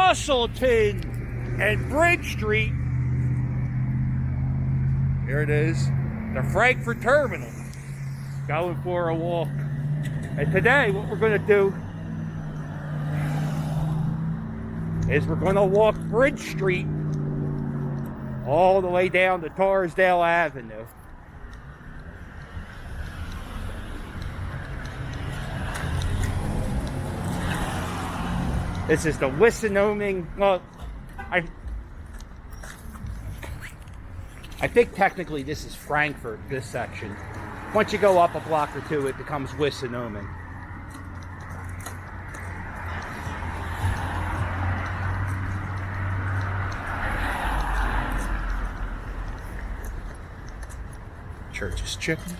Harbinson and Bridge Street. Here it is, the Frankford Terminal. Going for a walk. And today, what we're going to do is we're going to walk Bridge Street all the way down to Torresdale Avenue. This is the Wissanoming, well, I think technically this is Frankfurt, this section. Once you go up a block or two, it becomes Wissanoming. Church's Chicken.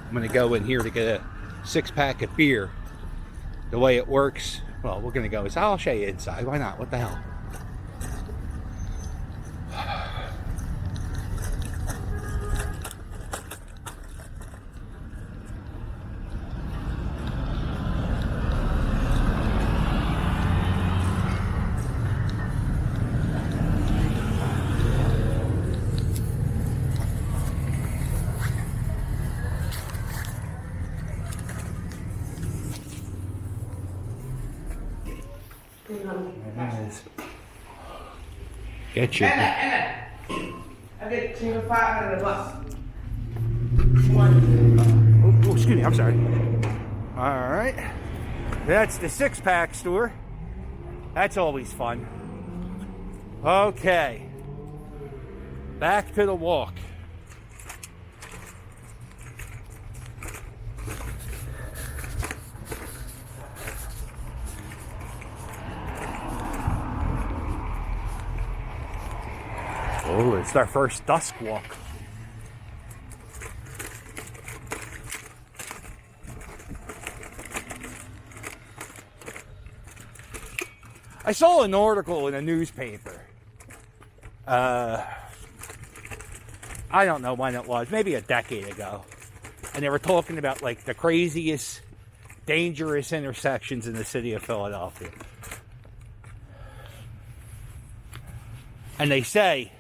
I'm going to go in here to get a 6-pack of beer. The way it works, well, we're going to go, I'll show you inside. Why not? What the hell? Get you. I get $500. Oh, excuse me, I'm sorry. All right. That's the 6-pack store. That's always fun. Okay. Back to the walk. Oh, it's our first dusk walk. I saw an article in a newspaper. I don't know when it was, maybe a decade ago. And they were talking about like the craziest, dangerous intersections in the city of Philadelphia. And they say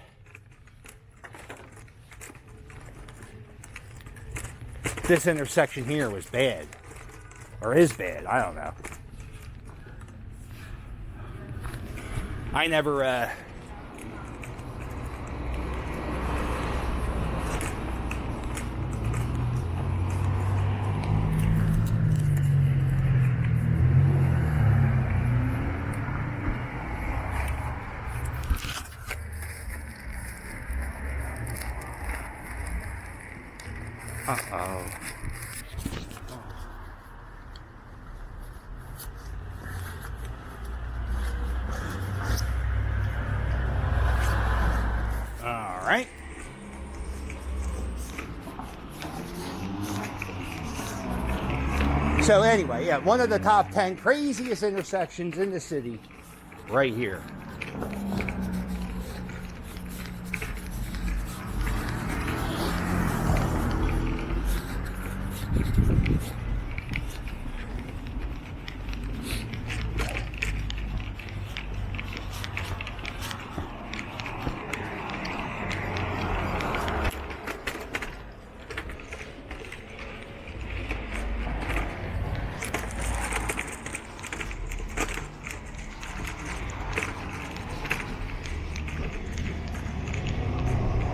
this intersection here was bad, or is bad, I don't know. I never, uh-oh. All right. So anyway, yeah, one of the top 10 craziest intersections in the city, right here.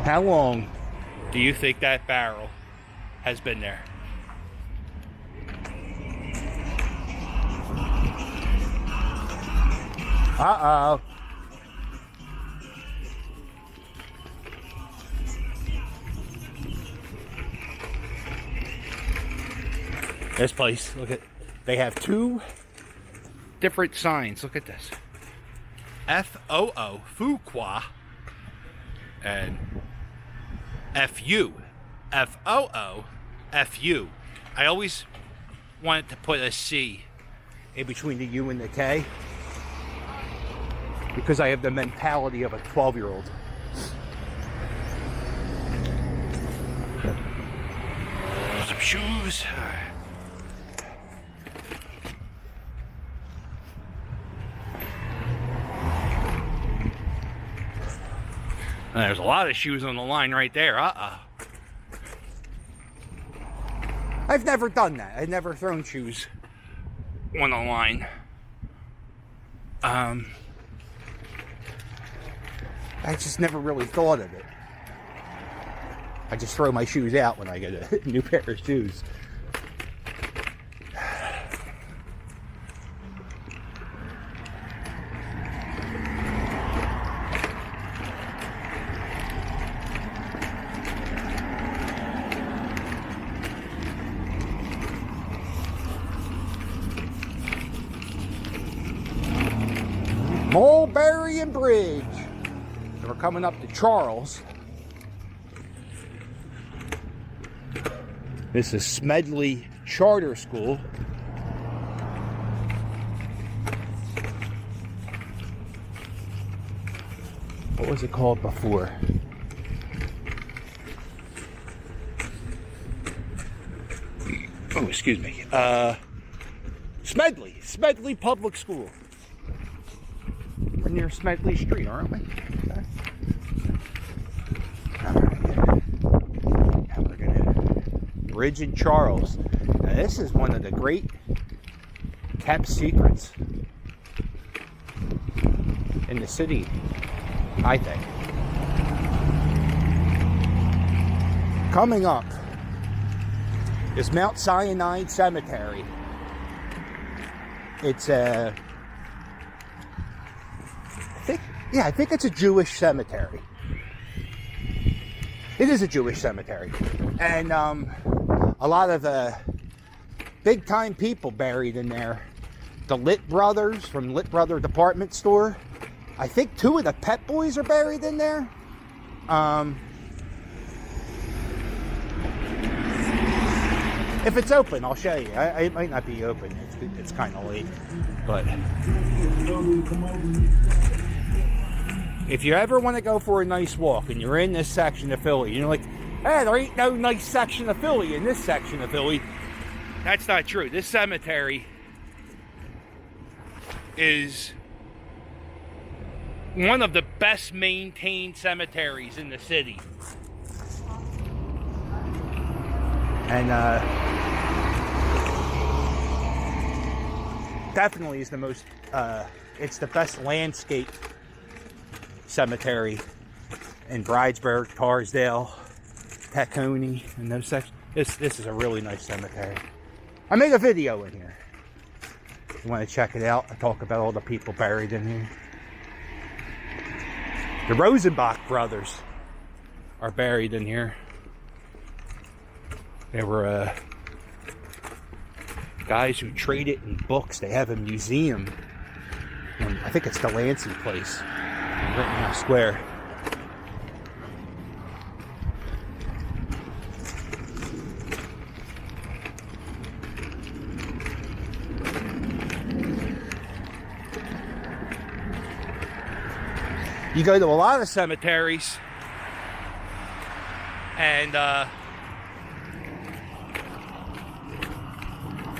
How long do you think that barrel has been there? Uh-oh. This place, look at, they have two different signs. Look at this. F-O-O, Fuqua, and F-U. F-O-O, F-U. I always wanted to put a C in between the U and the K. because I have the mentality of a 12-year-old. Some shoes. And there's a lot of shoes on the line right there. I've never done that. I've never thrown shoes on the line. I just never really thought of it. I just throw my shoes out when I get a new pair of shoes. Mulberry and Bridge. So we're coming up to Charles. This is Smedley Charter School. What was it called before? Oh, excuse me. Smedley Public School. We're near Smedley Street, aren't we? Okay. Now we're gonna Bridge in Charles. Now this is one of the great kept secrets in the city, I think. Coming up is Mount Sinai Cemetery. It's I think it's a Jewish cemetery. It is a Jewish cemetery. And a lot of big time people buried in there. The Litt brothers from Litt Brother Department Store. I think 2 of the Pet Boys are buried in there. If it's open, I'll show you. It might not be open. It's kind of late. But if you ever want to go for a nice walk and you're in this section of Philly, you're like, hey, there ain't no nice section of Philly in this section of Philly. That's not true. This cemetery is one of the best maintained cemeteries in the city. And definitely is the most, it's the best landscape cemetery in Bridesburg, Tarsdale, Tacony, and those sections. This is a really nice cemetery. I made a video in here. If you want to check it out, I talk about all the people buried in here. The Rosenbach brothers are buried in here. They were guys who traded in books. They have a museum. And I think it's the Delancey place. Right in Square. You go to a lot of cemeteries and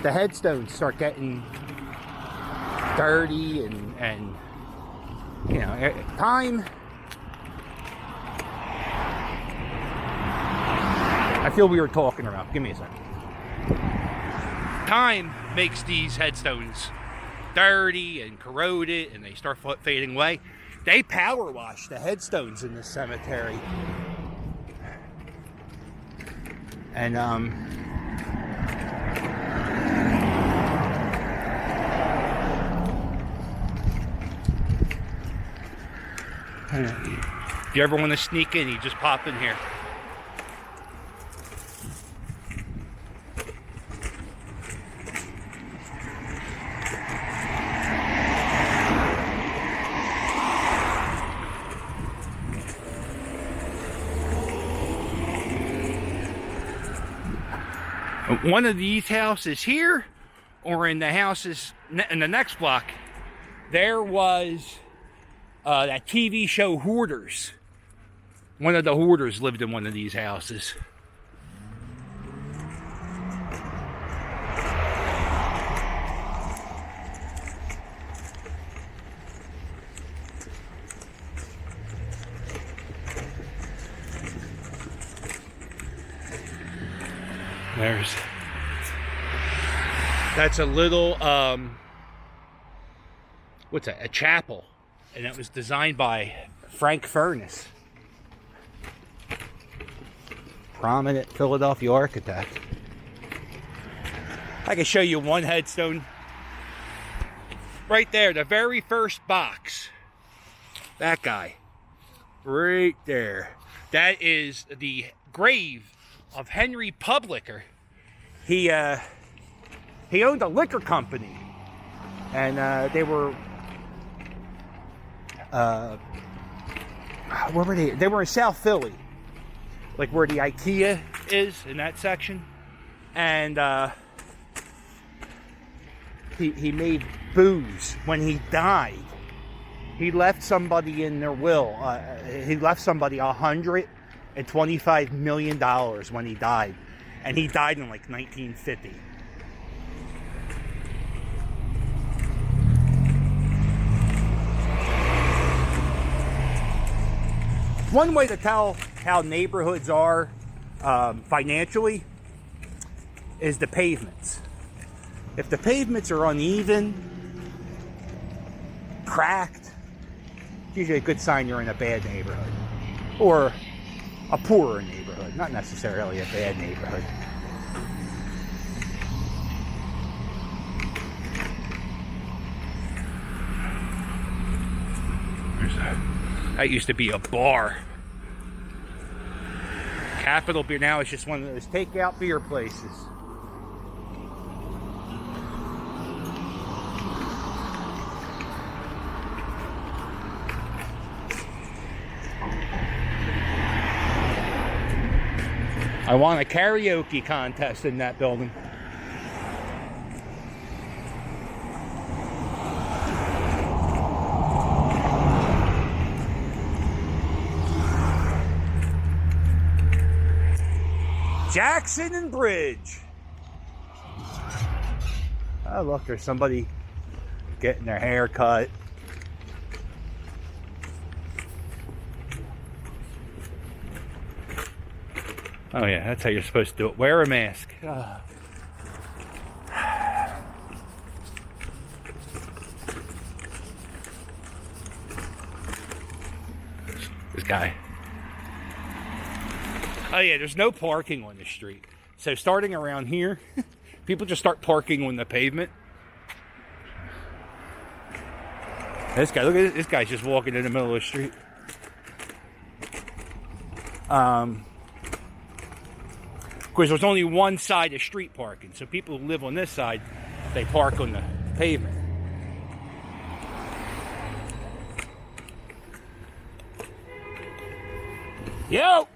the headstones start getting dirty and you know, time. I feel we were talking around. Give me a second. Time makes these headstones dirty and corroded, and they start fading away. They power wash the headstones in this cemetery. And if you ever want to sneak in, you just pop in here. One of these houses here, or in the houses in the next block, there was that TV show Hoarders. One of the hoarders lived in one of these houses. That's a little, what's that? A chapel. And it was designed by Frank Furness. Prominent Philadelphia architect. I can show you one headstone. Right there, the very first box. That guy. Right there. That is the grave of Henry Publicker. He owned a liquor company, and they were where were they? They were in South Philly, like where the IKEA is in that section, and he made booze. When he died, he left somebody in their will. He left somebody $125 million when he died, and he died in like 1950. One way to tell how neighborhoods are financially is the pavements. If the pavements are uneven, cracked, it's usually a good sign you're in a bad neighborhood. Or a poorer neighborhood, not necessarily a bad neighborhood. That used to be a bar. Capital Beer now is just one of those takeout beer places. I won a karaoke contest in that building. Jackson and Bridge. Oh, look, there's somebody getting their hair cut. Oh yeah, that's how you're supposed to do it. Wear a mask. This guy. Oh yeah, there's no parking on the street. So starting around here, people just start parking on the pavement. This guy, look at this. This guy's just walking in the middle of the street. Of course, there's only one side of street parking. So people who live on this side, they park on the pavement. Yo!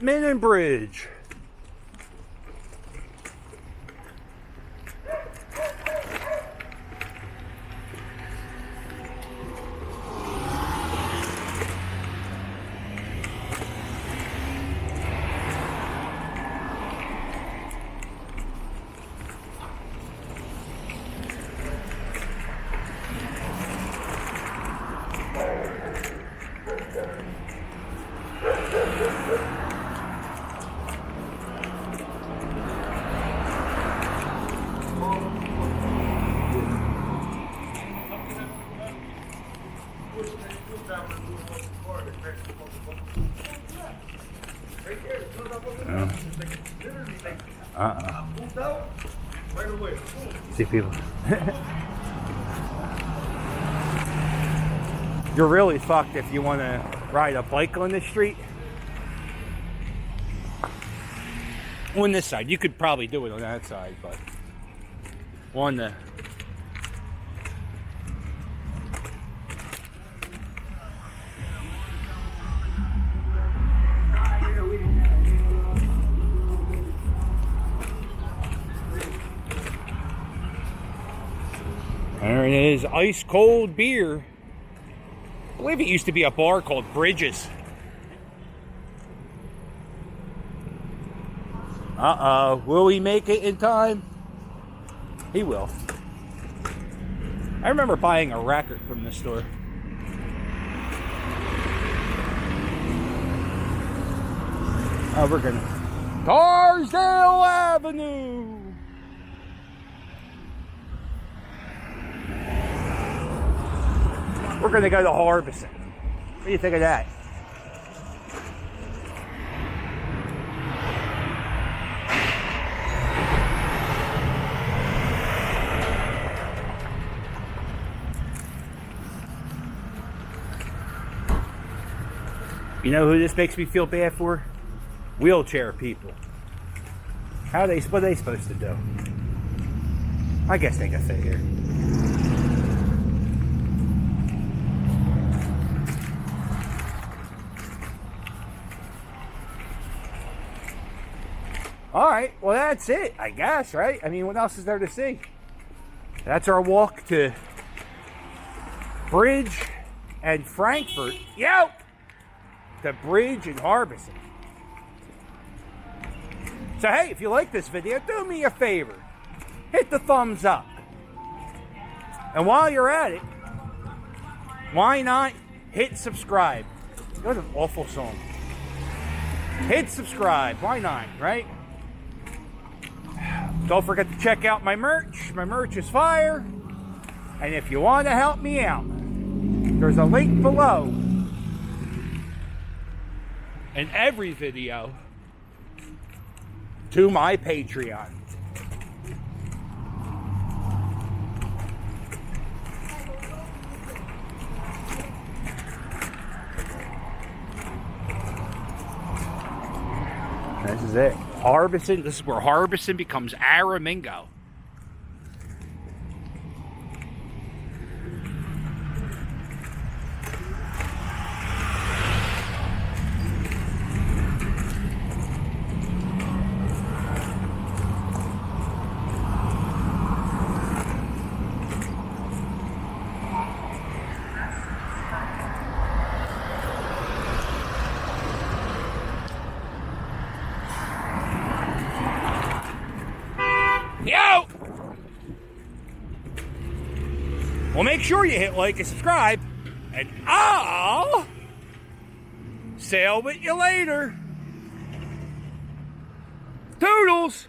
Harbinson and Bridge. See people. You're really fucked if you want to ride a bike on the street. On this side, you could probably do it on that side, but on the there it is, ice cold beer. I believe it used to be a bar called Bridges. Will he make it in time? He will. I remember buying a record from this store. Oh, we're gonna Carsdale Avenue. We're gonna go to Harbinson. What do you think of that? You know who this makes me feel bad for? Wheelchair people. What are they supposed to do? I guess they can fit here. Alright, well that's it, I guess, right? I mean, what else is there to see? That's our walk to Bridge and Frankfurt. Yo! The Bridge and Harbinson. So hey, if you like this video, do me a favor. Hit the thumbs up. And while you're at it, why not hit subscribe? That was an awful song. Hit subscribe, why not, right? Don't forget to check out my merch. My merch is fire. And if you want to help me out, there's a link below in every video to my Patreon. This is it. Harbinson. This is where Harbinson becomes Aramingo. Yo! Well, make sure you hit like and subscribe, and I'll sail with you later. Toodles!